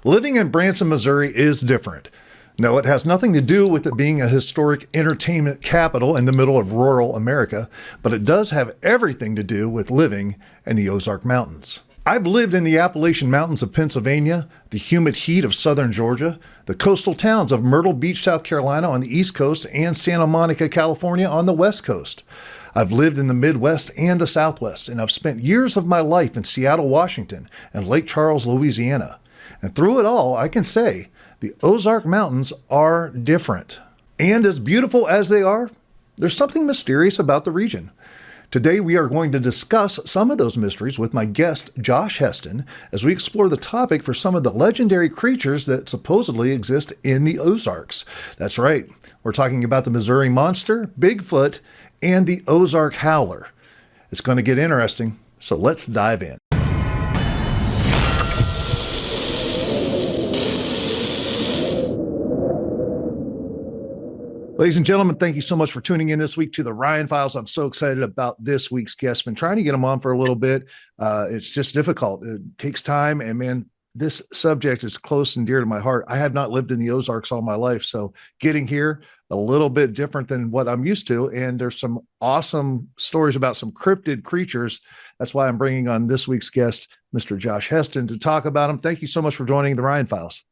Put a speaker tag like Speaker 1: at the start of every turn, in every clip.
Speaker 1: Living in Branson, Missouri is different. No, it has nothing to do with it being a historic entertainment capital in the middle of rural America, but it does have everything to do with living in the Ozark Mountains. I've lived in the Appalachian Mountains of Pennsylvania, the humid heat of southern Georgia, the coastal towns of Myrtle Beach, South Carolina on the East Coast, and Santa Monica, California on the West Coast. I've lived in the Midwest and the Southwest, and I've spent years of my life in Seattle, Washington, and Lake Charles, Louisiana. And through it all, I can say the Ozark Mountains are different. And as beautiful as they are, there's something mysterious about the region. Today, we are going to discuss some of those mysteries with my guest, Josh Heston, as we explore the topic for some of the legendary creatures that supposedly exist in the Ozarks. That's right, we're talking about the Missouri Monster, Bigfoot, and the Ozark Howler. It's going to get interesting, so let's dive in. Ladies and gentlemen, thank you so much for tuning in this week to the Ryan Files. I'm so excited about this week's guest. Been trying to get him on for a little bit. It's just difficult. It takes time. And man, this subject is close and dear to my heart. I have not lived in the Ozarks all my life. So getting here a little bit different than what I'm used to. And there's some awesome stories about some cryptid creatures. That's why I'm bringing on this week's guest, Mr. Josh Heston, to talk about them. Thank you so much for joining the Ryan Files.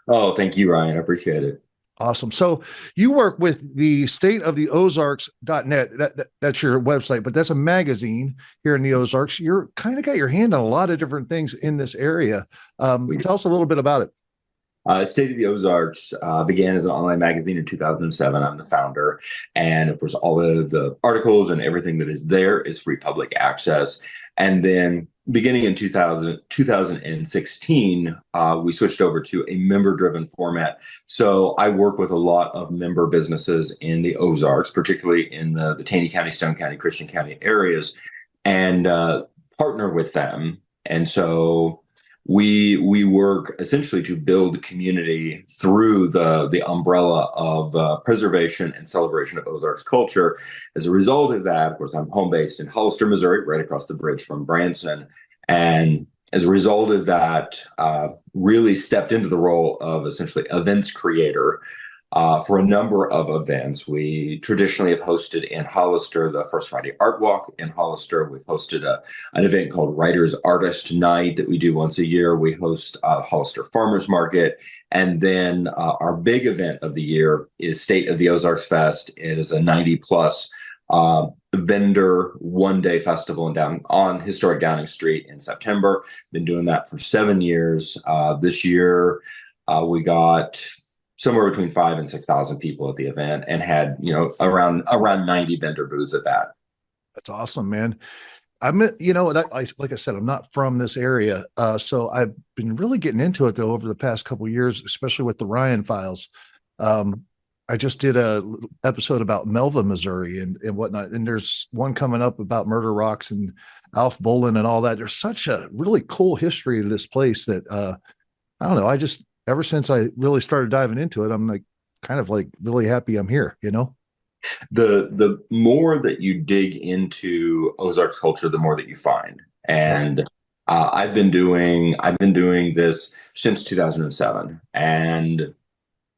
Speaker 2: Oh, thank you, Ryan. I appreciate it.
Speaker 1: Awesome. So you work with the stateoftheozarks.net. That's your website, but that's a magazine here in the Ozarks. You're kind of got your hand on a lot of different things in this area. Tell us a little bit about it.
Speaker 2: State of the Ozarks began as an online magazine in 2007. I'm the founder. And of course, all of the articles and everything that is there is free public access. And then beginning in 2016, we switched over to a member-driven format. So I work with a lot of member businesses in the Ozarks, particularly in the Taney County, Stone County, Christian County areas, and partner with them. And so we work essentially to build community through the umbrella of preservation and celebration of Ozarks culture. As a result of that, of course, I'm home based in Hollister, Missouri, right across the bridge from Branson. And as a result of that, really stepped into the role of essentially events creator for a number of events. We traditionally have hosted in Hollister the First Friday Art Walk in Hollister. We've hosted an event called Writers Artist Night that we do once a year. We host Hollister Farmers Market. And then our big event of the year is State of the Ozarks Fest. It is a 90-plus vendor one-day festival on historic Downing Street in September. Been doing that for 7 years. This year, we got somewhere between 5,000 and 6,000 people at the event, and had around 90 vendor booths at that.
Speaker 1: That's awesome, man. Like I said, I'm not from this area, so I've been really getting into it though over the past couple of years, especially with the Ryan Files. I just did a episode about Melva, Missouri, and whatnot, and there's one coming up about Murder Rocks and Alf Bolin and all that. There's such a really cool history to this place that I don't know. Ever since I really started diving into it, I'm kind of really happy I'm here,
Speaker 2: The more that you dig into Ozarks culture, the more that you find. And I've been doing this since 2007, and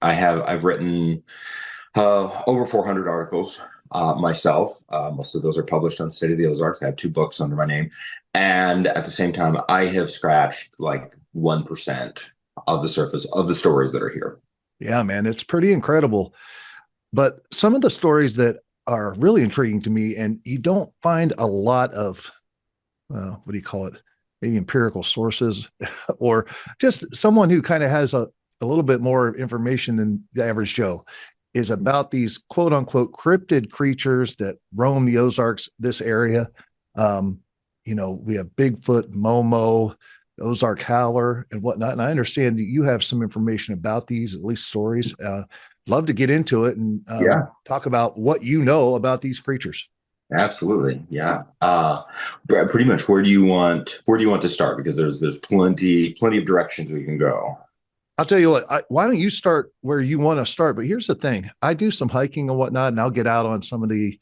Speaker 2: I've written over 400 articles myself. Most of those are published on State of the Ozarks. I have 2 books under my name, and at the same time, I have scratched 1% of the surface of the stories that are here.
Speaker 1: Yeah, man, it's pretty incredible. But some of the stories that are really intriguing to me, and you don't find a lot of, what do you call it? Maybe empirical sources, or just someone who kind of has a little bit more information than the average Joe, is about these quote unquote cryptid creatures that roam the Ozarks, this area. We have Bigfoot, Momo, Ozark Howler, and whatnot. And I understand that you have some information about these, at least stories. Love to get into it and talk about what you know about these creatures.
Speaker 2: Absolutely. Yeah. Pretty much where do you want to start? Because there's plenty of directions we can go.
Speaker 1: I'll tell you what, why don't you start where you want to start? But here's the thing. I do some hiking and whatnot, and I'll get out on some of the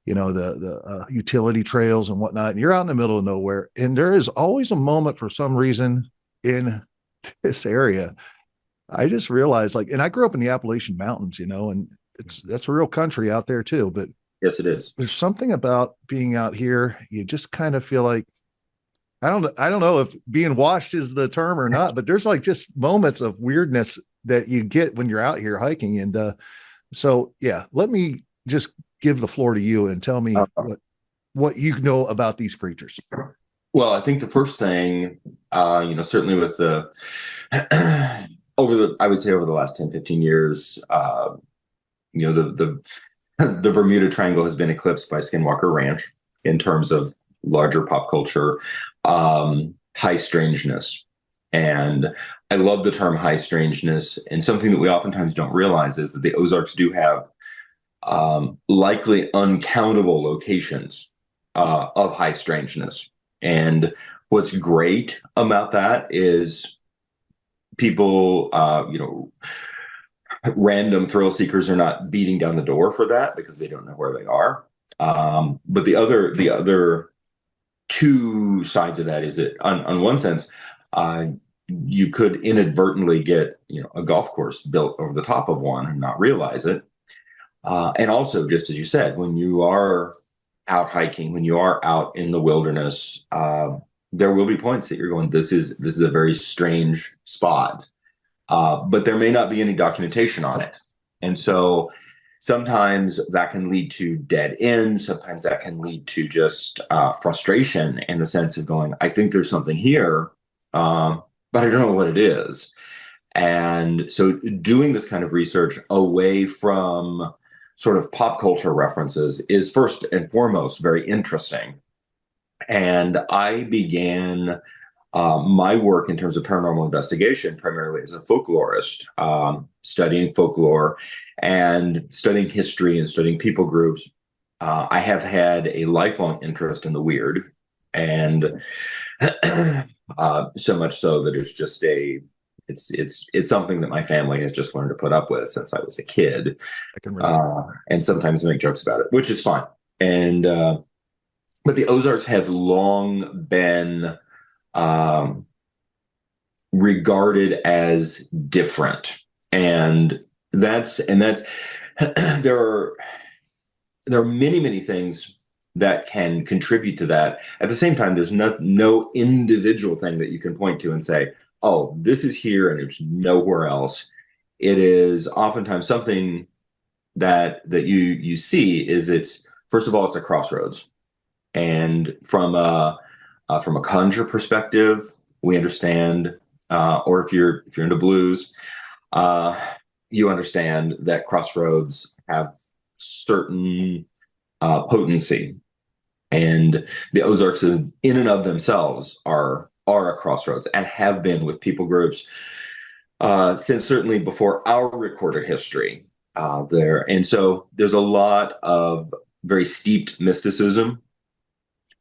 Speaker 1: the utility trails and whatnot, and you're out in the middle of nowhere, and there is always a moment for some reason in this area, I just realized, like, and I grew up in the Appalachian Mountains, and that's a real country out there too. But
Speaker 2: Yes, it is.
Speaker 1: there's something about being out here. You just kind of feel like, I don't know if being washed is the term or not, but there's like just moments of weirdness that you get when you're out here hiking. And so, yeah, let me just give the floor to you and tell me what you know about these creatures.
Speaker 2: Well, I think the first thing, certainly with the I would say over the last 10, 15 years, the the Bermuda Triangle has been eclipsed by Skinwalker Ranch in terms of larger pop culture, high strangeness. And I love the term high strangeness. And something that we oftentimes don't realize is that the Ozarks do have likely uncountable locations of high strangeness. And what's great about that is people, random thrill seekers are not beating down the door for that because they don't know where they are. But the other two sides of that is that on one sense, you could inadvertently get a golf course built over the top of one and not realize it. And also, just as you said, when you are out hiking, when you are out in the wilderness, there will be points that you're going, this is a very strange spot. But there may not be any documentation on it. And so sometimes that can lead to dead ends. Sometimes that can lead to just frustration in the sense of going, I think there's something here, but I don't know what it is. And so doing this kind of research away from sort of pop culture references is first and foremost very interesting. And I began my work in terms of paranormal investigation primarily as a folklorist, studying folklore and studying history and studying people groups. I have had a lifelong interest in the weird, and so much so that it's something that my family has just learned to put up with since I was a kid.
Speaker 1: I can relate.
Speaker 2: And sometimes make jokes about it, which is fine. And but the Ozarks have long been regarded as different, and that's there are many things that can contribute to that. At the same time, there's no individual thing that you can point to and say, oh, this is here and it's nowhere else. It is oftentimes something that you see is it's first of all, it's a crossroads. And from a conjure perspective, we understand, or if you're into blues, you understand that crossroads have certain potency, and the Ozarks in and of themselves are a crossroads and have been with people groups since certainly before our recorded history there. And so there's a lot of very steeped mysticism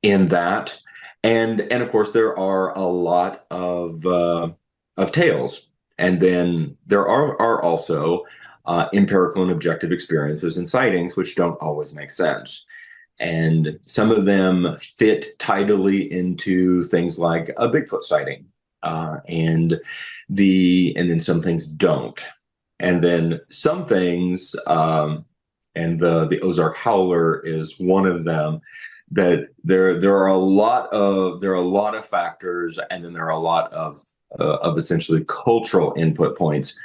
Speaker 2: in that. And of course, there are a lot of tales. And then there are also empirical and objective experiences and sightings, which don't always make sense. And some of them fit tidily into things like a Bigfoot sighting, and then some things don't. And then some things, and the Ozark Howler is one of them, that there are a lot of factors, and then there are a lot of essentially cultural input points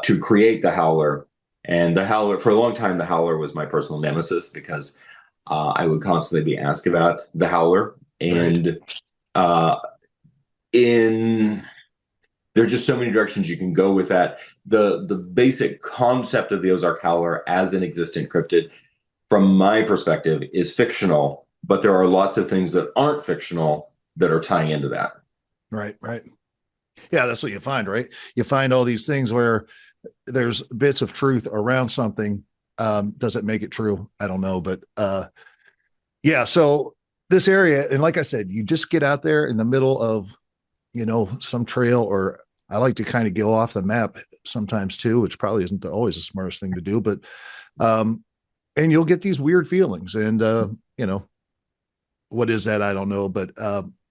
Speaker 2: to create the Howler. And the Howler, for a long time, the Howler was my personal nemesis because I would constantly be asked about the Howler, and there's just so many directions you can go with that. The basic concept of the Ozark Howler as an existent cryptid, from my perspective, is fictional, but there are lots of things that aren't fictional that are tying into that.
Speaker 1: Right. Yeah, that's what you find, right? You find all these things where there's bits of truth around something. Does it make it true? I don't know, but yeah. So this area, and like I said, you just get out there in the middle of, some trail, or I like to kind of go off the map sometimes too, which probably isn't always the smartest thing to do, but and you'll get these weird feelings, and what is that? I don't know, but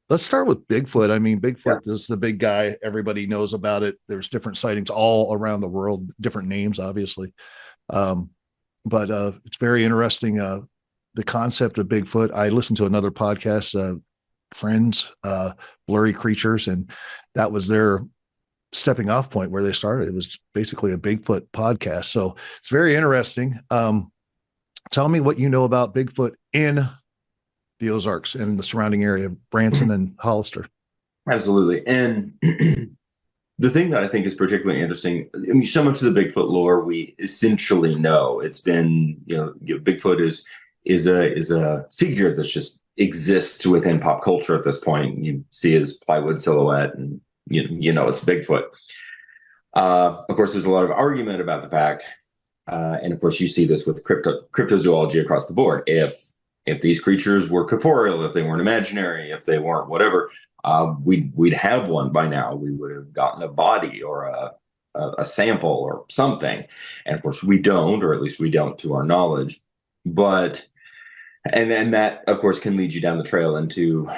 Speaker 1: let's start with Bigfoot. I mean,
Speaker 2: Yeah.
Speaker 1: Bigfoot is the big guy. Everybody knows about it. There's different sightings all around the world, different names, obviously. Um, but it's very interesting. The concept of Bigfoot. I listened to another podcast, Friends, Blurry Creatures, and that was their stepping off point where they started. It was basically a Bigfoot podcast. So it's very interesting. Tell me what you know about Bigfoot in the Ozarks and the surrounding area of Branson and Hollister.
Speaker 2: Absolutely. And the thing that I think is particularly interesting, I mean, so much of the Bigfoot lore we essentially know. It's been, Bigfoot is a figure that's just exists within pop culture at this point. You see his plywood silhouette, and it's Bigfoot. Of course, there's a lot of argument about the fact, and of course, you see this with cryptozoology across the board. If these creatures were corporeal, if they weren't imaginary, if they weren't whatever, we'd have one by now. We would have gotten a body or a sample or something. And of course, we don't, or at least we don't to our knowledge. But and then that, of course, can lead you down the trail into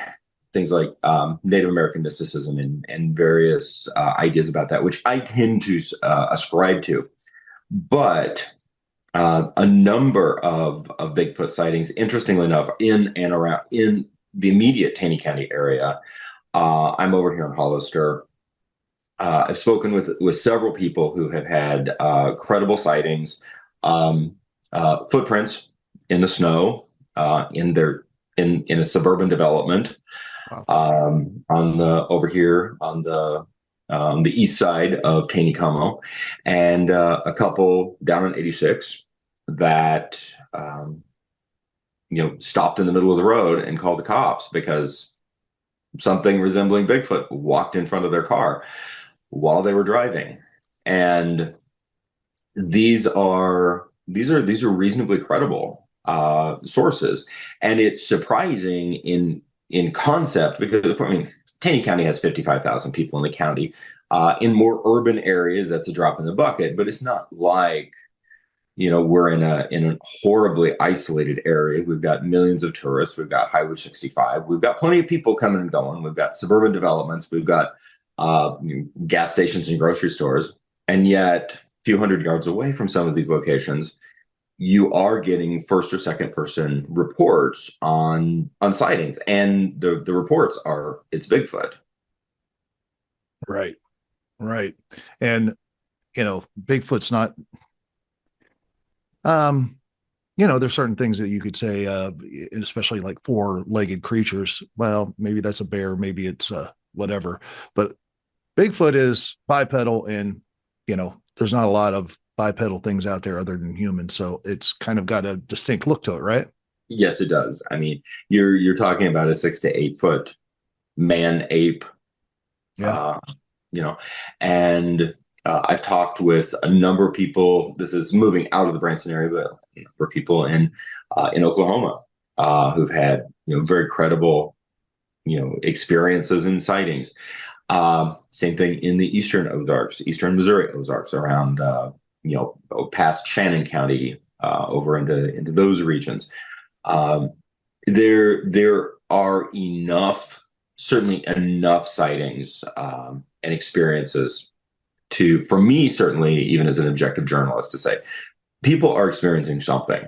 Speaker 2: things like Native American mysticism and various ideas about that, which I tend to ascribe to. But a number of Bigfoot sightings, interestingly enough, in and around in the immediate Taney County area. I'm over here in Hollister. I've spoken with several people who have had credible sightings, footprints in the snow, in a suburban development.
Speaker 1: Wow.
Speaker 2: On the over here on the east side of Taney Como, and a couple down on 86 that stopped in the middle of the road and called the cops because something resembling Bigfoot walked in front of their car while they were driving. And these are reasonably credible sources, and it's surprising in concept because, I mean, Taney County has 55,000 people in the county. In more urban areas, that's a drop in the bucket, but it's not like, we're in a horribly isolated area. We've got millions of tourists. We've got Highway 65. We've got plenty of people coming and going. We've got suburban developments. We've got gas stations and grocery stores. And yet, a few hundred yards away from some of these locations, you are getting first or second person reports on sightings, and the reports are it's Bigfoot.
Speaker 1: Right. Right. And, Bigfoot's not, there's certain things that you could say, especially like four-legged creatures. Well, maybe that's a bear, maybe it's whatever. But Bigfoot is bipedal, and there's not a lot of bipedal things out there other than humans, so it's kind of got a distinct look to it, right?
Speaker 2: Yes, it does. I mean, you're talking about a 6 to 8 foot man ape.
Speaker 1: Yeah.
Speaker 2: Uh, and I've talked with a number of people. This is moving out of the Branson area, but for people in Oklahoma who've had very credible experiences and sightings. Same thing in the eastern Ozarks, eastern Missouri Ozarks, around past Shannon County, over into those regions. There are certainly enough sightings and experiences for me, certainly, even as an objective journalist, to say people are experiencing something,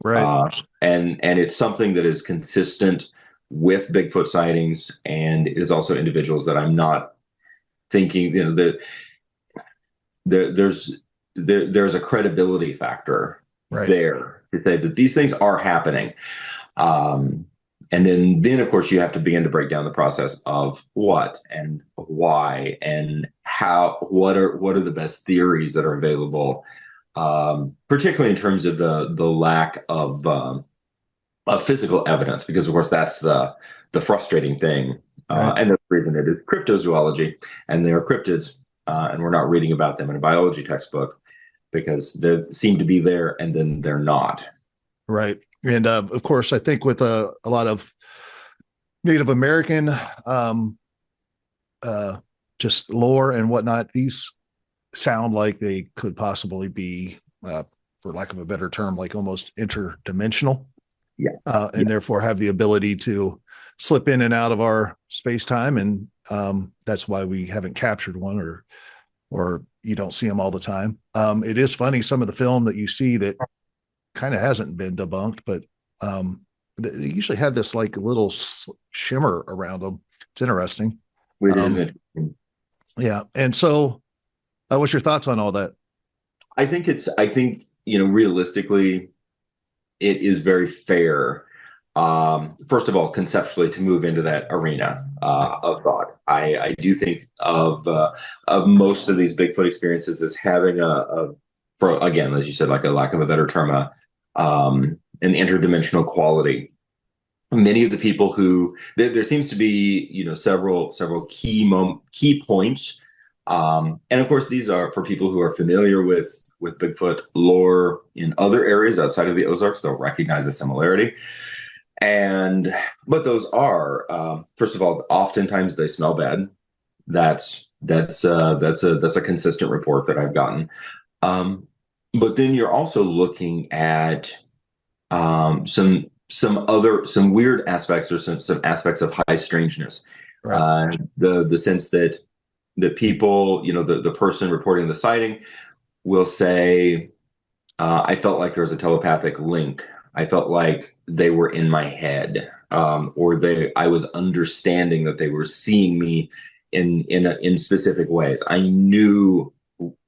Speaker 1: Right.
Speaker 2: and it's something that is consistent with Bigfoot sightings, and it is also individuals that I'm not thinking that there's a credibility factor
Speaker 1: Right.
Speaker 2: there to say that these things are happening. And then of course you have to begin to break down the process of what and why and how, what are the best theories that are available, particularly in terms of the lack of physical evidence, because of course that's the frustrating thing.
Speaker 1: Right.
Speaker 2: And the reason it is cryptozoology, and they are cryptids, and we're not reading about them in a biology textbook because they seem to be there and then they're not.
Speaker 1: Right. And of course, I think with a lot of Native American just lore and whatnot, these sound like they could possibly be, for lack of a better term, like almost interdimensional.
Speaker 2: Yeah.
Speaker 1: And therefore have the ability to slip in and out of our space time, and that's why we haven't captured one, or you don't see them all the time. It is funny, some of the film that you see that kind of hasn't been debunked, but they usually have this like little shimmer around them. It's interesting.
Speaker 2: It is interesting.
Speaker 1: Yeah. And so, what's your thoughts on all that?
Speaker 2: I think, realistically, it is very fair. First of all, conceptually, to move into that arena of thought, I do think of most of these Bigfoot experiences as having for again, as you said, like a lack of a better term, an interdimensional quality. Many of the people who there seems to be, several key points, and of course, these are for people who are familiar with Bigfoot lore in other areas outside of the Ozarks. They'll recognize the similarity. But those are, first of all, oftentimes they smell bad. That's a consistent report that I've gotten. But then you're also looking at some weird aspects, or some aspects of high strangeness. Right. The sense that people, the person reporting the sighting will say, I felt like there was a telepathic link. I felt like they were in my head, or I was understanding that they were seeing me in specific ways. I knew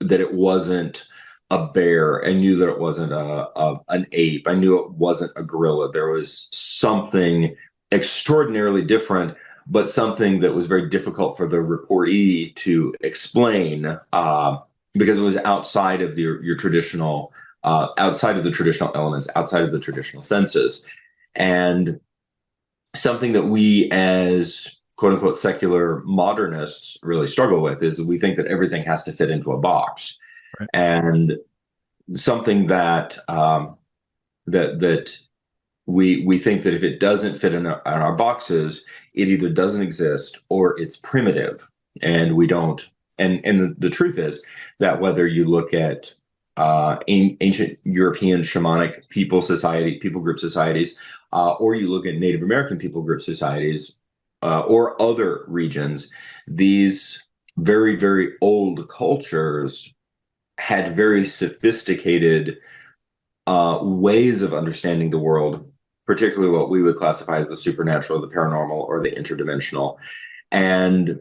Speaker 2: that it wasn't a bear. I knew that it wasn't an ape. I knew it wasn't a gorilla. There was something extraordinarily different, but something that was very difficult for the reportee to explain, because it was outside of your traditional. Outside of the traditional elements, outside of the traditional senses. And something that we as quote unquote secular modernists really struggle with is we think that everything has to fit into a box. Right. And something that that we think that if it doesn't fit in our boxes, it either doesn't exist or it's primitive. And we don't. And the truth is that whether you look at ancient European shamanic people group societies, or you look at Native American people group societies, or other regions, these very, very old cultures had very sophisticated ways of understanding the world, particularly what we would classify as the supernatural, the paranormal, or the interdimensional. And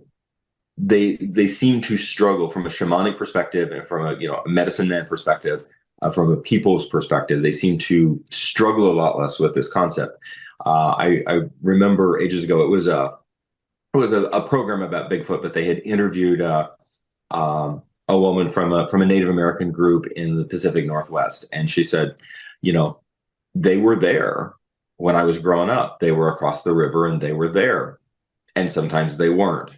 Speaker 2: they seem to struggle from a shamanic perspective and from a medicine man perspective, from a people's perspective. They seem to struggle a lot less with this concept. I remember ages ago it was a program about Bigfoot, but they had interviewed a woman from a Native American group in the Pacific Northwest, and she said, they were there when I was growing up. They were across the river, and they were there, and sometimes they weren't.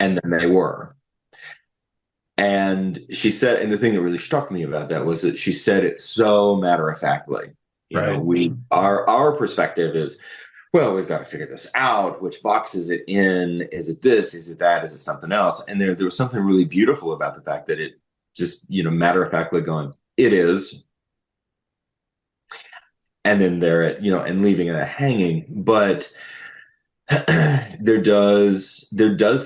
Speaker 2: And then they were. And she said, and the thing that really struck me about that was that she said it so matter-of-factly. Our perspective is, well, we've got to figure this out. Which box is it in? Is it this? Is it that? Is it something else? And there was something really beautiful about the fact that it just, matter-of-factly going, it is. And then and leaving it hanging. But there does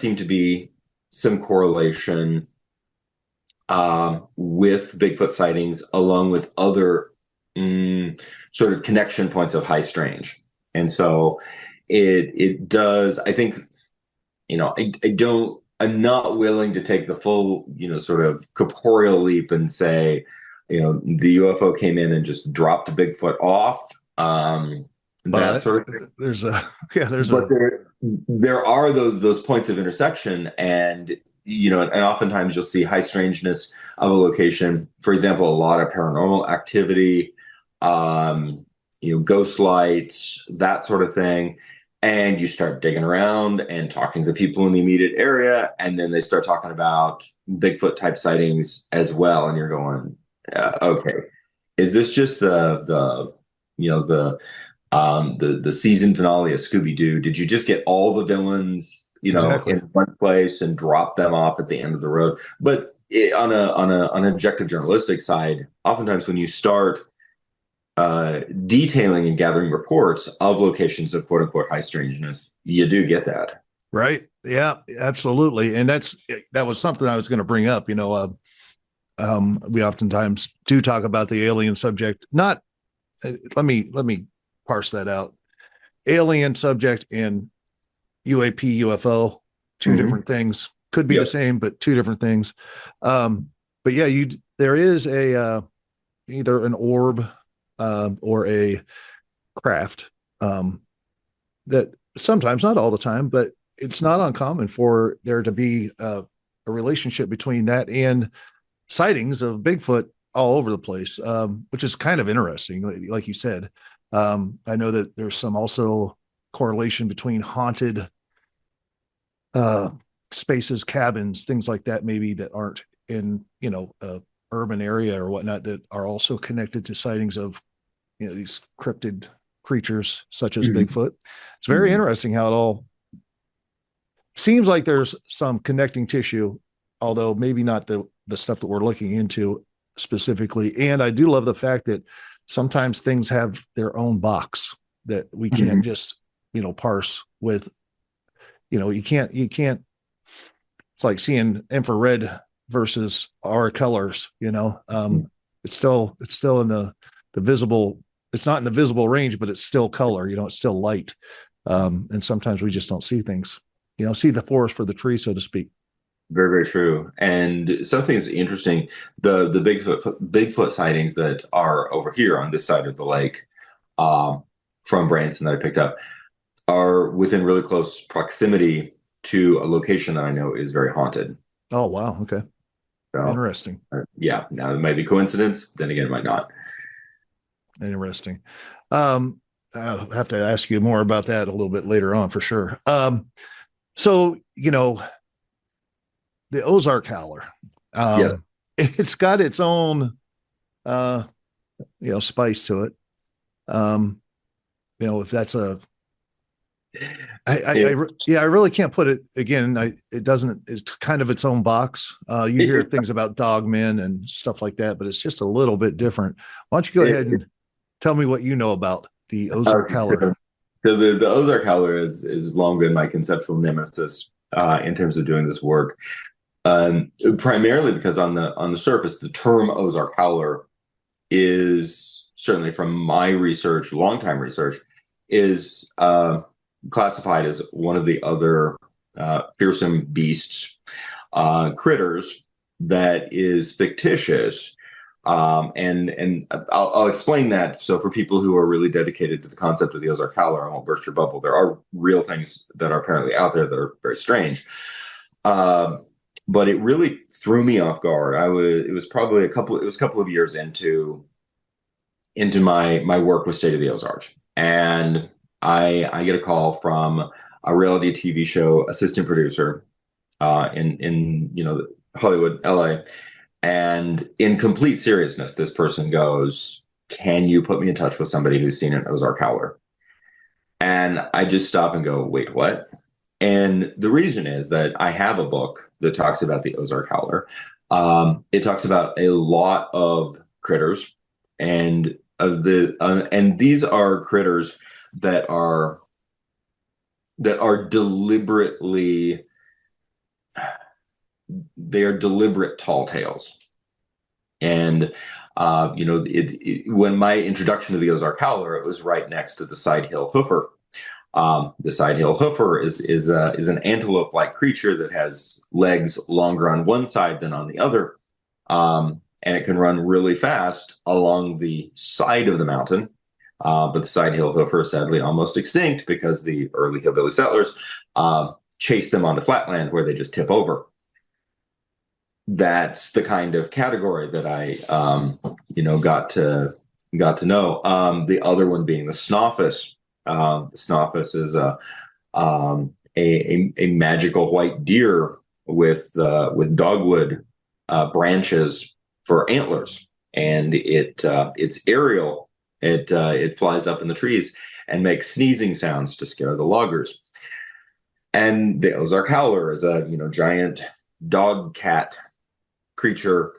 Speaker 2: seem to be some correlation with Bigfoot sightings, along with other sort of connection points of high strange. And so it does, I think, I'm not willing to take the full, sort of corporeal leap and say, the UFO came in and just dropped a Bigfoot off. That sort of thing. There are those points of intersection, and and oftentimes you'll see high strangeness of a location. For example, a lot of paranormal activity, ghost lights, that sort of thing. And you start digging around and talking to people in the immediate area, and then they start talking about Bigfoot type sightings as well. And you're going, okay, is this just the season finale of Scooby-Doo? Did you just get all the villains, exactly, in one place and drop them off at the end of the road? But on an objective journalistic side, oftentimes when you start detailing and gathering reports of locations of quote unquote high strangeness, you do get that.
Speaker 1: Right. Yeah, absolutely. And that was something I was going to bring up. We oftentimes do talk about the alien subject. Not let me parse that out. Alien subject and UAP, UFO, two different things. Could be the
Speaker 2: Yep.
Speaker 1: same, but two different things. But yeah, there is a either an orb or a craft that sometimes, not all the time, but it's not uncommon for there to be a relationship between that and sightings of Bigfoot all over the place, which is kind of interesting. Like you said, I know that there's some also correlation between haunted uh, spaces, cabins, things like that, maybe that aren't in, a urban area or whatnot, that are also connected to sightings of, these cryptid creatures such as
Speaker 2: Mhm.
Speaker 1: Bigfoot. It's very
Speaker 2: Mhm.
Speaker 1: interesting how it all seems like there's some connecting tissue, although maybe not the stuff that we're looking into specifically. And I do love the fact that sometimes things have their own box that we can't
Speaker 2: Mhm.
Speaker 1: just, parse with, you can't, it's like seeing infrared versus our colors, it's still in the visible, it's not in the visible range, but it's still color, it's still light. And sometimes we just don't see things, see the forest for the tree, so to speak.
Speaker 2: Very, very true. And something that's interesting, the Bigfoot sightings that are over here on this side of the lake, um, from Branson that I picked up, are within really close proximity to a location that I know is very haunted.
Speaker 1: Oh, wow. Okay.
Speaker 2: So,
Speaker 1: Interesting.
Speaker 2: yeah, now it might be coincidence. Then again, it might not.
Speaker 1: Interesting. Um, I'll have to ask you more about that a little bit later on for sure. So, the Ozark Howler,
Speaker 2: Yes.
Speaker 1: it's got its own, uh, spice to it. Um, if that's
Speaker 2: It,
Speaker 1: yeah, I really can't put it again. It doesn't, it's kind of its own box. You hear
Speaker 2: it,
Speaker 1: things about dogmen and stuff like that, but it's just a little bit different. Why don't you go ahead
Speaker 2: it,
Speaker 1: and tell me what you know about the Ozark
Speaker 2: okay,
Speaker 1: Howler?
Speaker 2: so the Ozark Howler is long been my conceptual nemesis in terms of doing this work. Primarily because on the surface, the term Ozark Howler is certainly from my research, long-time research, is classified as one of the other fearsome beasts, critters that is fictitious. And I'll explain that. So for people who are really dedicated to the concept of the Ozark Howler, I won't burst your bubble. There are real things that are apparently out there that are very strange. Uh, but it really threw me off guard. It was probably a couple of years into my work with State of the Ozarks, and I get a call from a reality TV show assistant producer in Hollywood, LA, and in complete seriousness, this person goes, "Can you put me in touch with somebody who's seen an Ozark Howler?" And I just stop and go, "Wait, what?" And the reason is that I have a book that talks about the Ozark Howler. It talks about a lot of critters, and these are critters that are deliberately, they are deliberate tall tales. And when my introduction to the Ozark Howler, it was right next to the side hill hoofer. The side hill hoofer is an antelope-like creature that has legs longer on one side than on the other, and it can run really fast along the side of the mountain. But the side hill hoofer is sadly almost extinct because the early hillbilly settlers chased them onto flatland where they just tip over. That's the kind of category that I got to know. The other one being the snoffus. The snoffus is a magical white deer with dogwood branches for antlers, and it's aerial. It flies up in the trees and makes sneezing sounds to scare the loggers. And the Ozark Howler is a giant dog cat creature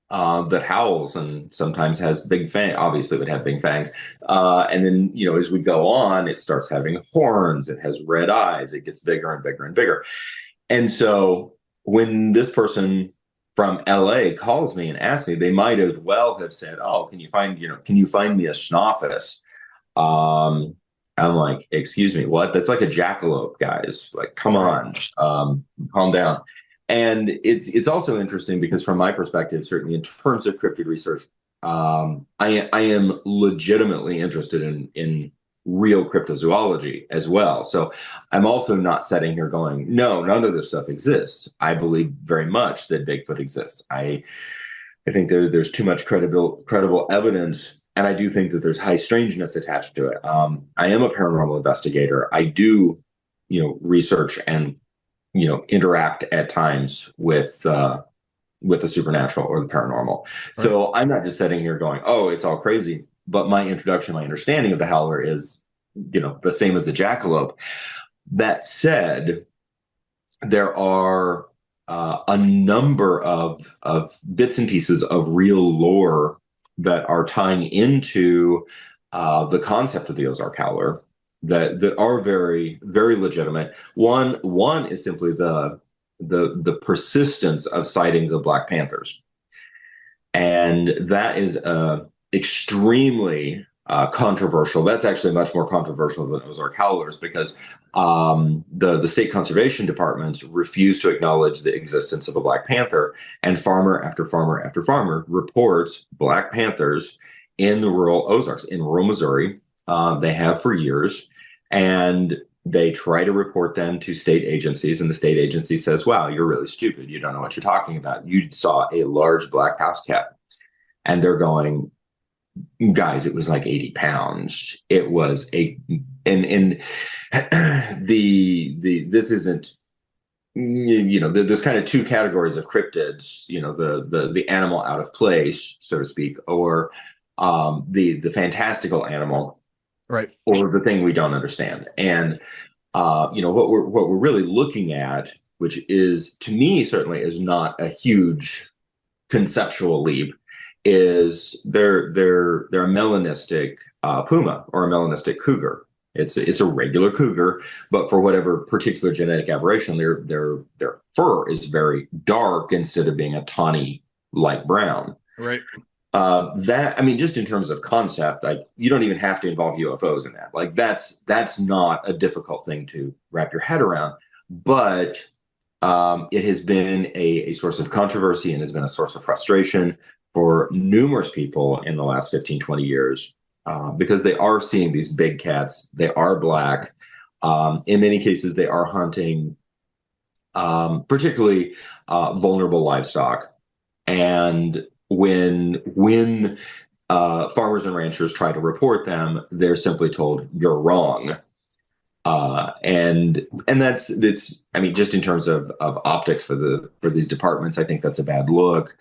Speaker 2: that howls and sometimes has big fangs. Obviously, it would have big fangs. And then, as we go on, it starts having horns. It has red eyes. It gets bigger and bigger and bigger. And so when this person from LA calls me and asks me, they might as well have said, "Oh, can you find me a schnoffus?" I'm like, "Excuse me, what? That's like a jackalope, guys. Like, come on, calm down." And it's also interesting because from my perspective, certainly in terms of cryptid research, I am legitimately interested in real cryptozoology as well. So I'm also not sitting here going, no, none of this stuff exists. I believe very much that Bigfoot exists. I think there's too much credible evidence, and I do think that there's high strangeness attached to it. I am a paranormal investigator. I do, research and interact at times with the supernatural or the paranormal. Right. So I'm not just sitting here going, "Oh, it's all crazy." But my introduction, my understanding of the howler is, the same as the jackalope. That said, there are a number of bits and pieces of real lore that are tying into the concept of the Ozark Howler that are very, very legitimate. One is simply the persistence of sightings of Black Panthers, and that is extremely controversial. That's actually much more controversial than Ozark Howlers because the state conservation departments refuse to acknowledge the existence of a Black Panther, and farmer after farmer after farmer reports Black Panthers in the rural Ozarks, in rural Missouri. They have for years, and they try to report them to state agencies, and the state agency says, "Wow, you're really stupid. You don't know what you're talking about. You saw a large black house cat." And they're going, "Guys, it was like 80 pounds. It was and this isn't, there's kind of two categories of cryptids, the animal out of place, so to speak, or the fantastical animal,
Speaker 1: right,
Speaker 2: or the thing we don't understand." And what we're really looking at, which is, to me, certainly is not a huge conceptual leap, is they're a melanistic puma or a melanistic cougar. It's a regular cougar, but for whatever particular genetic aberration, their fur is very dark instead of being a tawny light brown.
Speaker 1: Right.
Speaker 2: Just in terms of concept, like, you don't even have to involve UFOs in that. Like, that's not a difficult thing to wrap your head around. But it has been a source of controversy and has been a source of frustration for numerous people in the last 15, 20 years, because they are seeing these big cats. They are Black. In many cases, they are hunting particularly vulnerable livestock. And when farmers and ranchers try to report them, they're simply told, "You're wrong." And that's just in terms of optics for these departments, I think that's a bad look.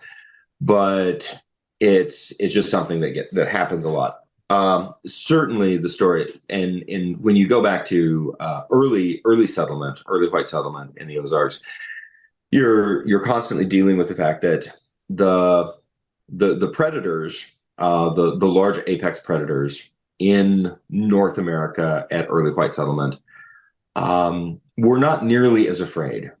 Speaker 2: But it's just something that happens a lot. Certainly the story, and when you go back to early white settlement in the Ozarks, you're constantly dealing with the fact that the predators, the large apex predators in North America at early white settlement, were not nearly as afraid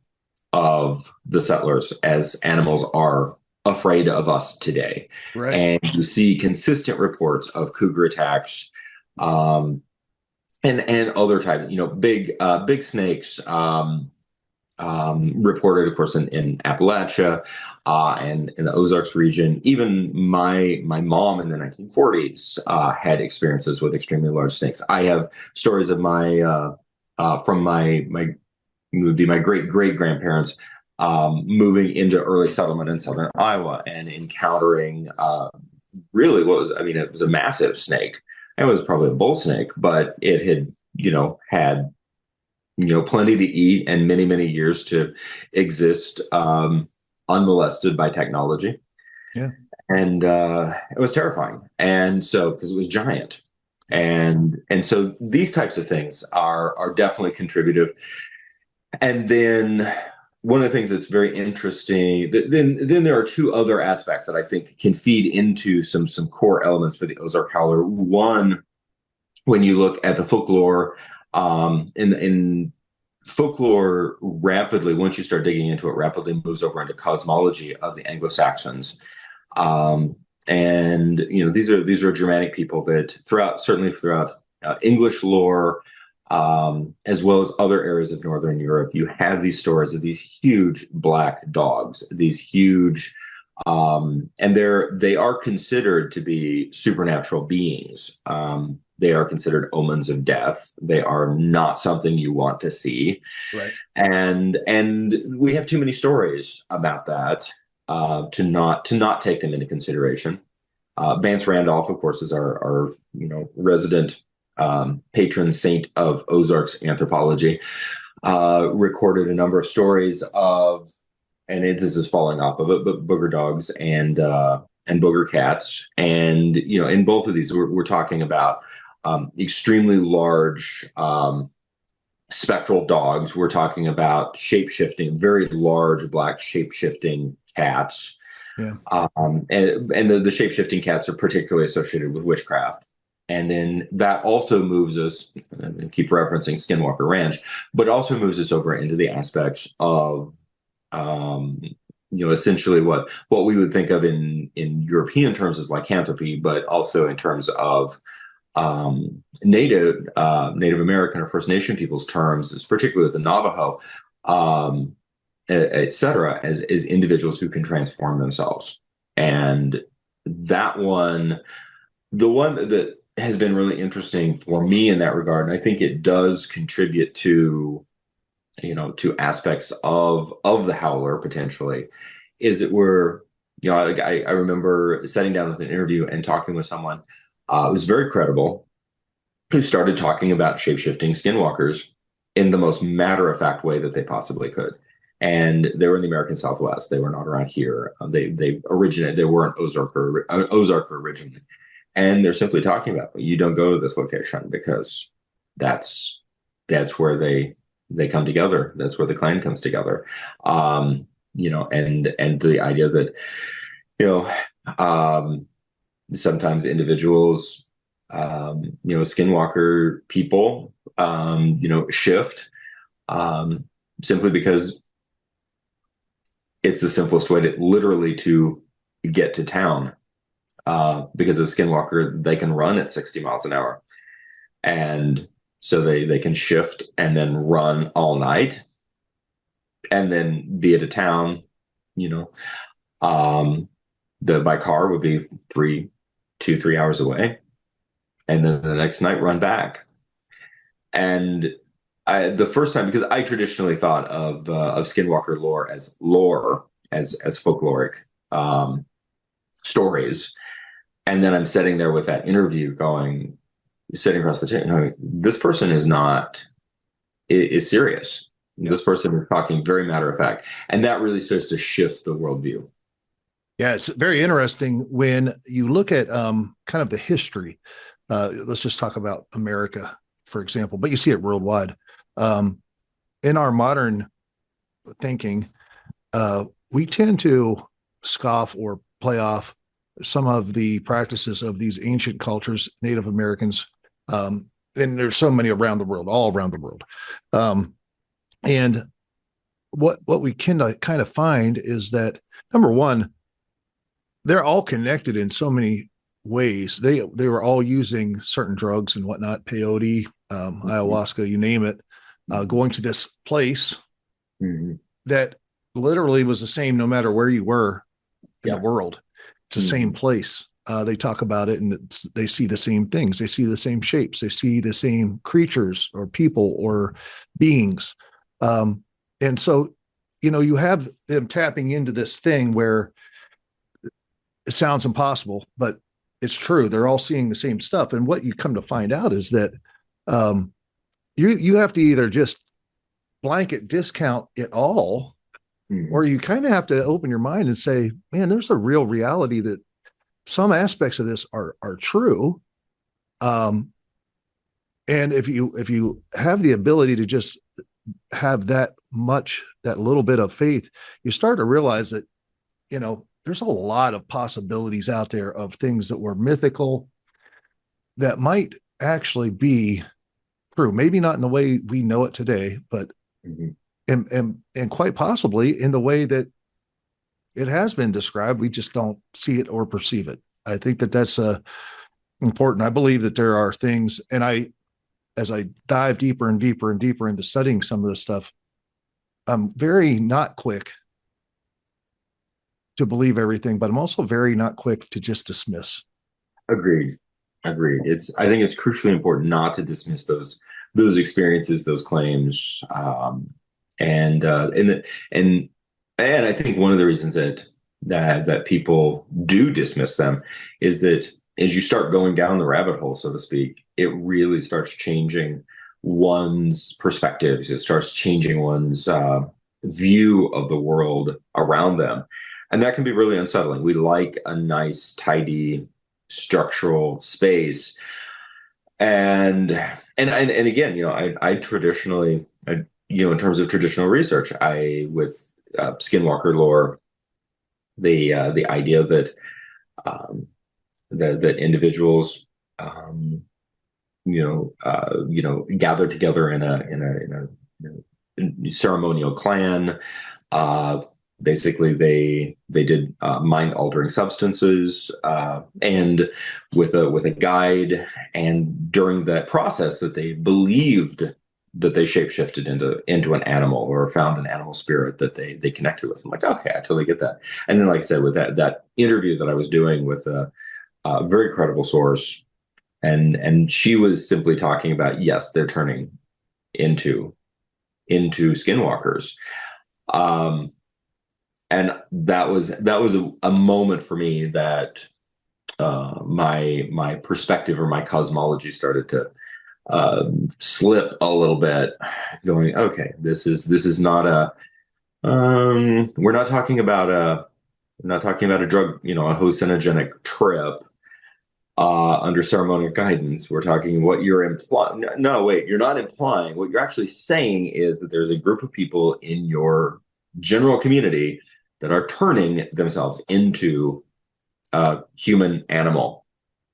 Speaker 2: of the settlers as animals are afraid of us today.
Speaker 1: Right.
Speaker 2: And you see consistent reports of cougar attacks, and other types, big snakes, reported, of course, in Appalachia, and in the Ozarks region. Even my mom in the 1940s had experiences with extremely large snakes. I have stories of from my great grandparents moving into early settlement in southern Iowa and encountering really it was a massive snake. It was probably a bull snake, but it had had plenty to eat and many, many years to exist unmolested by technology.
Speaker 1: Yeah.
Speaker 2: And it was terrifying. And so, because it was giant. And so these types of things are definitely contributive. And then one of the things that's very interesting, then there are two other aspects that I think can feed into some core elements for the Ozark Howler. One, when you look at the folklore, in folklore rapidly, once you start digging into it, rapidly moves over into cosmology of the Anglo-Saxons. And these are Germanic people that certainly throughout English lore, as well as other areas of Northern Europe, you have these stories of these huge black dogs, these huge, and they are considered to be supernatural beings. They are considered omens of death. They are not something you want to see.
Speaker 1: Right.
Speaker 2: And we have too many stories about that to not take them into consideration. Vance Randolph, of course, is our resident patron saint of Ozarks anthropology. Recorded a number of stories of, and this is falling off of it, but booger dogs and booger cats. And in both of these, we're talking about extremely large spectral dogs. We're talking about shape-shifting, very large black shape-shifting cats.
Speaker 1: Yeah.
Speaker 2: And the shape-shifting cats are particularly associated with witchcraft. And then that also moves us, and I keep referencing Skinwalker Ranch, but also moves us over into the aspects of, essentially what we would think of in European terms as lycanthropy, but also in terms of Native American or First Nation people's terms, particularly with the Navajo, et cetera, as individuals who can transform themselves. And that one, the one that has been really interesting for me in that regard, and I think it does contribute to aspects of the Howler potentially, is that I remember sitting down with an interview and talking with someone who was very credible, who started talking about shape-shifting skinwalkers in the most matter-of-fact way that they possibly could. And they were in the American Southwest. They were not around here. They originated. They weren't Ozark originally. And they're simply talking about, you don't go to this location because that's where they come together. That's where the clan comes together. And the idea that, sometimes individuals, skinwalker people, shift, simply because it's the simplest way to get to town. Because as a skinwalker, they can run at 60 miles an hour. And so they can shift and then run all night and then be at a town, by car would be 3 hours away. And then the next night run back. And the first time, because I traditionally thought of skinwalker lore as folkloric stories. And then I'm sitting there with that interview sitting across the table, this person is serious. Yeah. This person is talking very matter of fact. And that really starts to shift the worldview.
Speaker 1: Yeah, it's very interesting when you look at kind of the history. Let's just talk about America, for example, but you see it worldwide. In our modern thinking, we tend to scoff or play off some of the practices of these ancient cultures, Native Americans, and there's so many around the world, all around the world. And what we can kind of find is that, number one, they're all connected in so many ways. They were all using certain drugs and whatnot, peyote, ayahuasca, you name it, going to this place that literally was the same no matter where you were in the world. It's the same place. They talk about it and they see the same things. They see the same shapes. They see the same creatures or people or beings. And so, you have them tapping into this thing where it sounds impossible, but it's true. They're all seeing the same stuff. And what you come to find out is that you have to either just blanket discount it all, or you kind of have to open your mind and say, man, there's a real reality that some aspects of this are true. And if you have the ability to just have that little bit of faith, you start to realize that, there's a lot of possibilities out there of things that were mythical that might actually be true. Maybe not in the way we know it today, but
Speaker 2: Mm-hmm.
Speaker 1: and quite possibly in the way that it has been described. We just don't see it or perceive it. I think that that's important. I believe that there are things, and as I dive deeper and deeper and deeper into studying some of this stuff, I'm very not quick to believe everything, but I'm also very not quick to just dismiss.
Speaker 2: Agreed. Agreed. I think it's crucially important not to dismiss those experiences, those claims, and and and I think one of the reasons that people do dismiss them is that as you start going down the rabbit hole, so to speak, it really starts changing one's perspectives. It starts changing one's view of the world around them, and that can be really unsettling. We like a nice, tidy, structural space, and again, I traditionally, in terms of traditional research, with skinwalker lore, the idea that that individuals, gather together in a ceremonial clan. Basically, they did mind altering substances, and with a guide. And during that process, that they believed that they shapeshifted into an animal or found an animal spirit that they connected with. I'm like, okay, I totally get that. And then, like I said, with that interview that I was doing with a very credible source, and she was simply talking about, yes, they're turning into skinwalkers. And that was a moment for me that my perspective or my cosmology started to slip a little bit, going, okay, this is not we're not talking about a drug, a hallucinogenic trip under ceremonial guidance. We're talking what you're implying. No, wait, you're not implying. What you're actually saying is that there's a group of people in your general community that are turning themselves into a human animal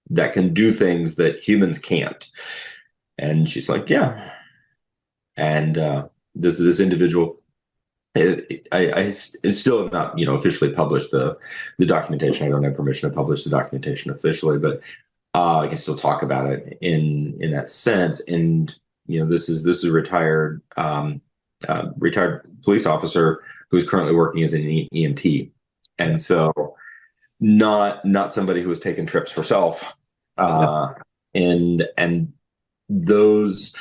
Speaker 2: that can do things that humans can't. And she's like, yeah. And this individual, I still have not, officially published the documentation. I don't have permission to publish the documentation officially, but I can still talk about it in that sense. And this is a retired police officer who's currently working as an EMT, and so not somebody who has taken trips herself. And those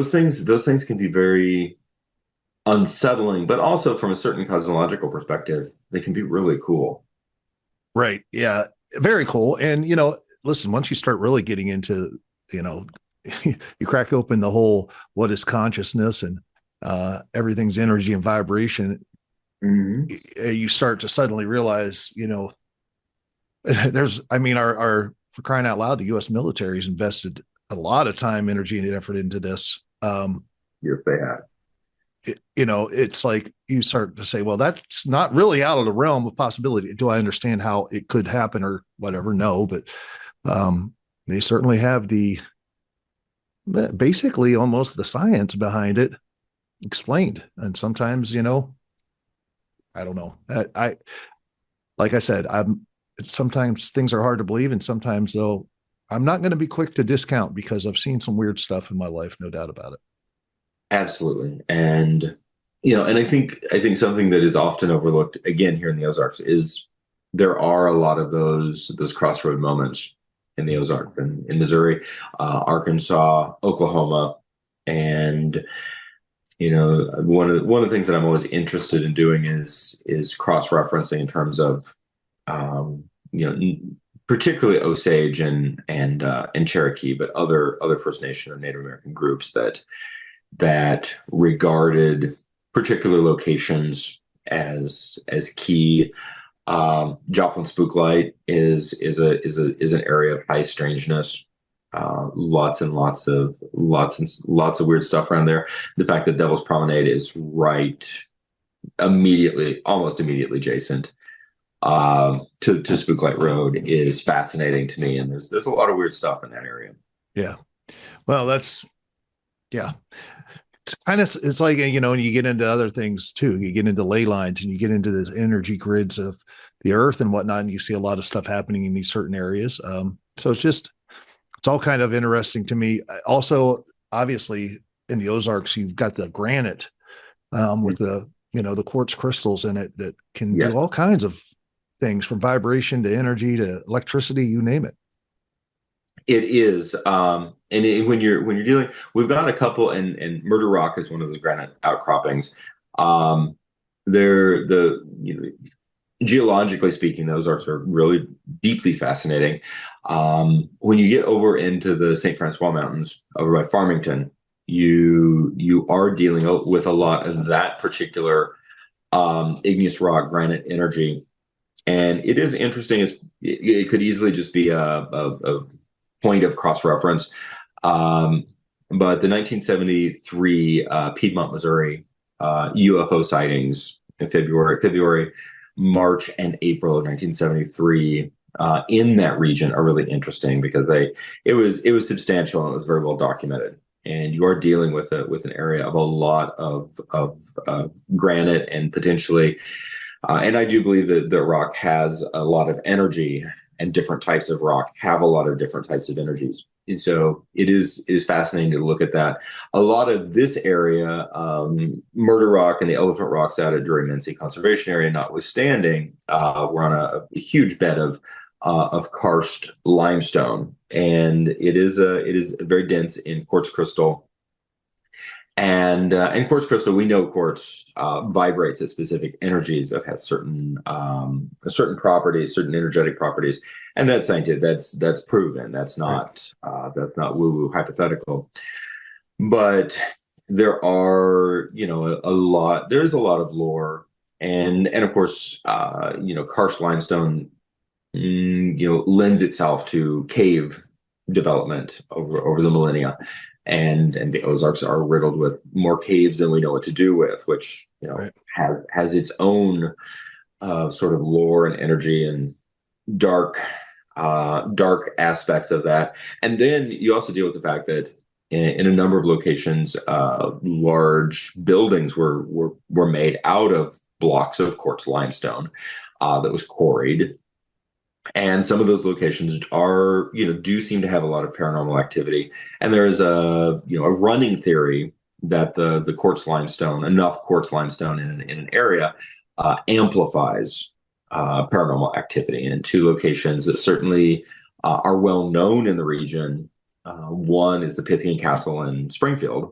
Speaker 2: things can be very unsettling, but also from a certain cosmological perspective, they can be really cool.
Speaker 1: Right. Yeah. Very cool. And, listen, once you start really getting into, you crack open the whole, what is consciousness, and everything's energy and vibration.
Speaker 2: Mm-hmm.
Speaker 1: You start to suddenly realize, our for crying out loud, the U.S. military has invested a lot of time, energy, and effort into this.
Speaker 2: Yes, they have.
Speaker 1: It's like you start to say, well, that's not really out of the realm of possibility. Do I understand how it could happen or whatever? No, but they certainly have basically almost the science behind it explained. And sometimes, I don't know. Like I said, sometimes things are hard to believe, and sometimes, though, I'm not going to be quick to discount, because I've seen some weird stuff in my life, no doubt about it.
Speaker 2: Absolutely. And and I think something that is often overlooked, again, here in the Ozarks, is there are a lot of those crossroad moments in the Ozarks, in Missouri, Arkansas, Oklahoma. And one of the things that I'm always interested in doing is cross-referencing in terms of particularly Osage and Cherokee, but other First Nation or Native American groups that regarded particular locations as key. Joplin Spooklight is an area of high strangeness, Lots and lots of weird stuff around there. The fact that Devil's Promenade is right immediately, almost immediately adjacent to Spooklight Road is fascinating to me, and there's a lot of weird stuff in that area.
Speaker 1: Yeah. Well, that's yeah. It's kind of it's like when you get into other things too. You get into ley lines and you get into this energy grids of the earth and whatnot, and you see a lot of stuff happening in these certain areas. So it's all kind of interesting to me. Also, obviously, in the Ozarks, you've got the granite with the quartz crystals in it that can do
Speaker 2: Yes.
Speaker 1: all kinds of things, from vibration to energy to electricity, you name it.
Speaker 2: It is, when you're dealing, we've got a couple, and Murder Rock is one of those granite outcroppings. They're geologically speaking, those are really deeply fascinating. When you get over into the St. Francois Mountains over by Farmington, you are dealing with a lot of that particular igneous rock granite energy, and it is interesting. It could easily just be a point of cross reference. But the 1973 Piedmont, Missouri UFO sightings in February, March, and April of 1973 in that region are really interesting because it was substantial and it was very well documented. And you are dealing with an area of a lot of granite and potentially, and I do believe that the rock has a lot of energy, and different types of rock have a lot of different types of energies. And so it is fascinating to look at that. A lot of this area, Murder Rock and the Elephant Rocks out at Drury Mincy Conservation Area notwithstanding, we're on a huge bed of karst limestone, and it is very dense in quartz crystal. And quartz crystal, we know quartz vibrates at specific energies that has certain properties, certain energetic properties, and that's scientific. That's proven. That's not woo woo hypothetical. But there are a lot. There's a lot of lore, and of course karst limestone lends itself to cave development over the millennia. And the Ozarks are riddled with more caves than we know what to do with, which
Speaker 1: Right.
Speaker 2: has its own sort of lore and energy and dark aspects of that. And then you also deal with the fact that in a number of locations, large buildings were made out of blocks of quartz limestone that was quarried. And some of those locations do seem to have a lot of paranormal activity. And there is a running theory that the quartz limestone, enough quartz limestone in an area, amplifies paranormal activity. And two locations that certainly are well known in the region. One is the Pythian Castle in Springfield,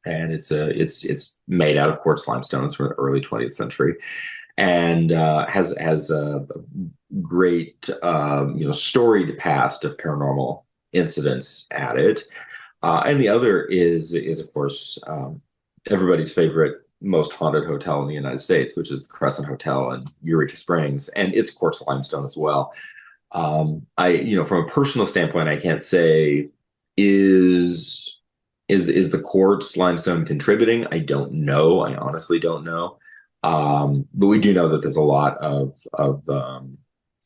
Speaker 2: and it's made out of quartz limestone. It's from the early 20th century, and has a great storied past of paranormal incidents at it. And the other is of course everybody's favorite, most haunted hotel in the United States, which is the Crescent Hotel in Eureka Springs, and it's quartz limestone as well. From a personal standpoint, I can't say is the quartz limestone contributing. I don't know. I honestly don't know. But we do know that there's a lot of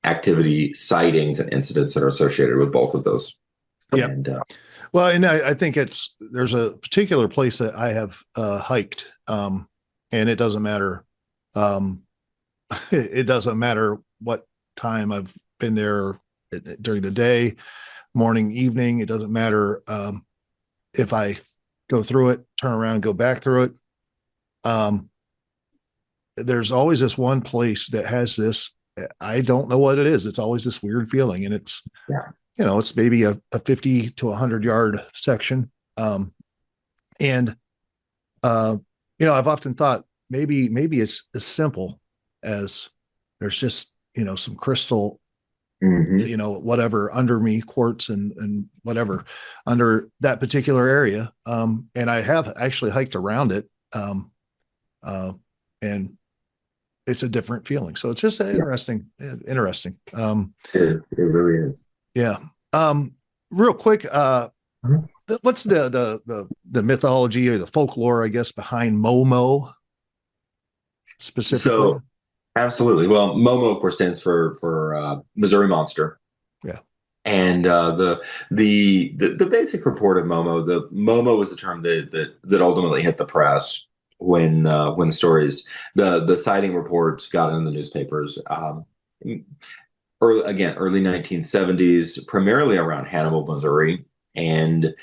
Speaker 2: activity, sightings, and incidents that are associated with both of those.
Speaker 1: Yeah.
Speaker 2: And
Speaker 1: Well, and I think there's a particular place that I have hiked, and it doesn't matter. It doesn't matter what time I've been there during the day, morning, evening. It doesn't matter if I go through it, turn around, and go back through it. There's always this one place that has this. I don't know what it is. It's always this weird feeling, and it's it's maybe a 50 to 100-yard section. And I've often thought maybe it's as simple as there's just some crystal, whatever under me, quartz and whatever under that particular area. And I have actually hiked around it, and it's a different feeling. So it's just interesting.
Speaker 2: it really is.
Speaker 1: Yeah. real quick,
Speaker 2: Mhm.
Speaker 1: what's the mythology or the folklore, I guess, behind Momo specifically?
Speaker 2: So absolutely. Well, Momo, of course, stands for Missouri Monster.
Speaker 1: Yeah.
Speaker 2: And the basic report of Momo, the Momo was the term that ultimately hit the press when the stories, the sighting reports got in the newspapers. Early 1970s, primarily around Hannibal, Missouri, and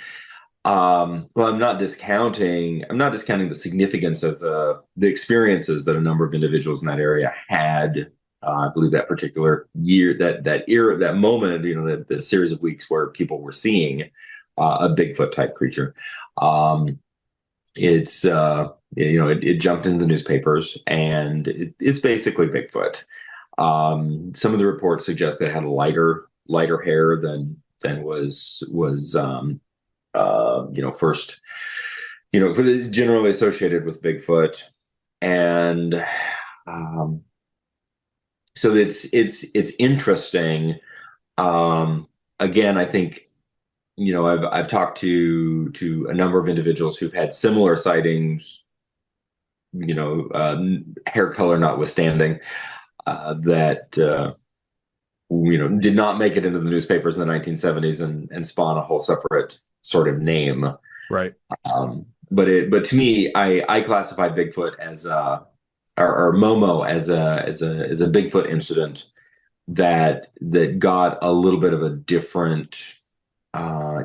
Speaker 2: well, I'm not discounting the significance of the experiences that a number of individuals in that area had. I believe that particular year, that era, that moment, the series of weeks where people were seeing a Bigfoot type creature. It jumped into the newspapers, and it's basically Bigfoot. Some of the reports suggest that it had lighter hair than was first, for the generally associated with Bigfoot. And so it's interesting. Again, I think, I've talked to a number of individuals who've had similar sightings, hair color notwithstanding, that did not make it into the newspapers in the 1970s and spawn a whole separate sort of name.
Speaker 1: Right.
Speaker 2: But to me, I classify Bigfoot as or Momo as a Bigfoot incident that got a little bit of a different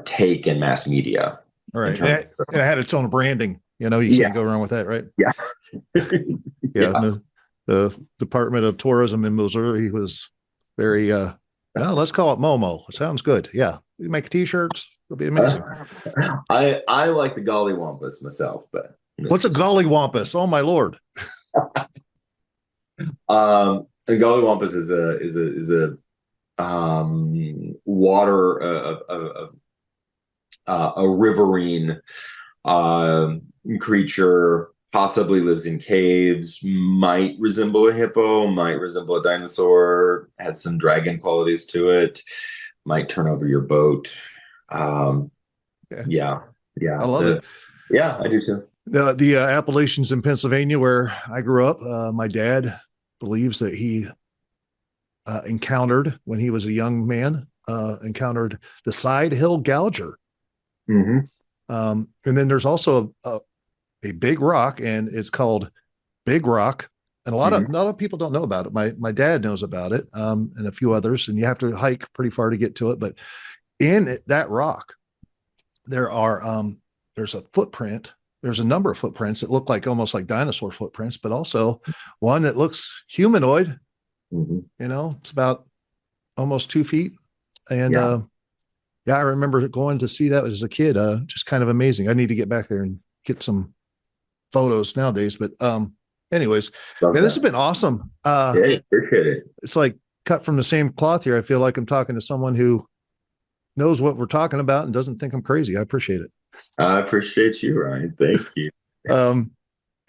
Speaker 2: take in mass media.
Speaker 1: All right. And it had its own branding. You can't go wrong with that, right?
Speaker 2: Yeah.
Speaker 1: Yeah. The Department of Tourism in Missouri was very, let's call it Momo. It sounds good. Yeah. We make T-shirts. It'll be amazing.
Speaker 2: I like the gollywampus myself, but
Speaker 1: what's a gollywampus? Oh my Lord.
Speaker 2: The gollywampus is a water a riverine creature, possibly lives in caves, might resemble a hippo, might resemble a dinosaur, has some dragon qualities to it, might turn over your boat. Yeah.
Speaker 1: I love it.
Speaker 2: Yeah, I do too.
Speaker 1: The Appalachians in Pennsylvania, where I grew up, my dad believes that he encountered, when he was a young man, encountered the side hill gouger.
Speaker 2: Mm-hmm.
Speaker 1: And then there's also a big rock, and it's called Big Rock. And a lot of people don't know about it. My dad knows about it, and a few others, and you have to hike pretty far to get to it. But in that rock, there's a footprint. There's a number of footprints that look like almost like dinosaur footprints, but also one that looks humanoid.
Speaker 2: Mm-hmm.
Speaker 1: It's about almost 2 feet. And I remember going to see that as a kid. Just kind of amazing. I need to get back there and get some photos nowadays. But anyways, this has been awesome.
Speaker 2: Yeah, appreciate it.
Speaker 1: It's like cut from the same cloth here. I feel like I'm talking to someone who knows what we're talking about and doesn't think I'm crazy. I appreciate it.
Speaker 2: I appreciate you, Ryan. Thank you.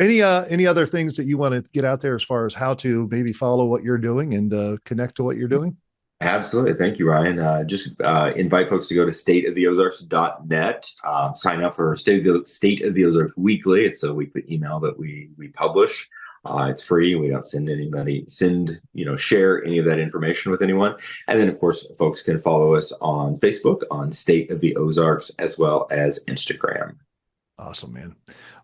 Speaker 1: Any other things that you want to get out there as far as how to maybe follow what you're doing and connect to what you're doing?
Speaker 2: Absolutely. Thank you, Ryan. Just invite folks to go to stateoftheozarks.net, sign up for State of the Ozarks Weekly. It's a weekly email that we publish. It's free. We don't share any of that information with anyone. And then, of course, folks can follow us on Facebook, on State of the Ozarks, as well as Instagram.
Speaker 1: Awesome, man.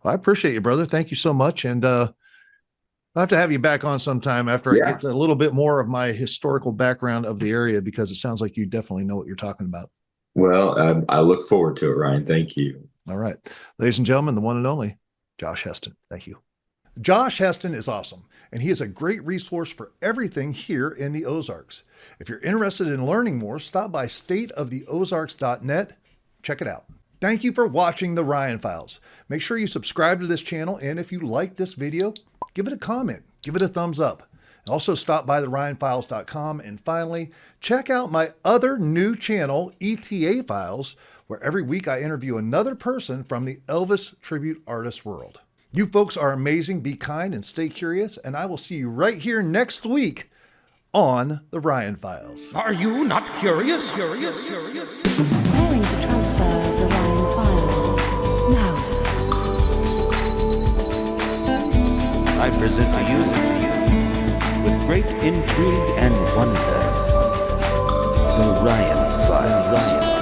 Speaker 1: Well, I appreciate you, brother. Thank you so much. And I'll have to have you back on sometime after I get a little bit more of my historical background of the area, because it sounds like you definitely know what you're talking about.
Speaker 2: Well, I look forward to it, Ryan. Thank you.
Speaker 1: All right. Ladies and gentlemen, the one and only Josh Heston. Thank you. Josh Heston is awesome, and he is a great resource for everything here in the Ozarks. If you're interested in learning more, stop by stateoftheozarks.net. Check it out. Thank you for watching the Ryan Files. Make sure you subscribe to this channel, and if you like this video, give it a comment, give it a thumbs up. Also stop by theryanfiles.com, and finally, check out my other new channel, ETA Files, where every week I interview another person from the Elvis tribute artist world. You folks are amazing, be kind, and stay curious, and I will see you right here next week on the Ryan Files.
Speaker 3: Are you not curious? I present to you, with great intrigue and wonder, the Ryan Files.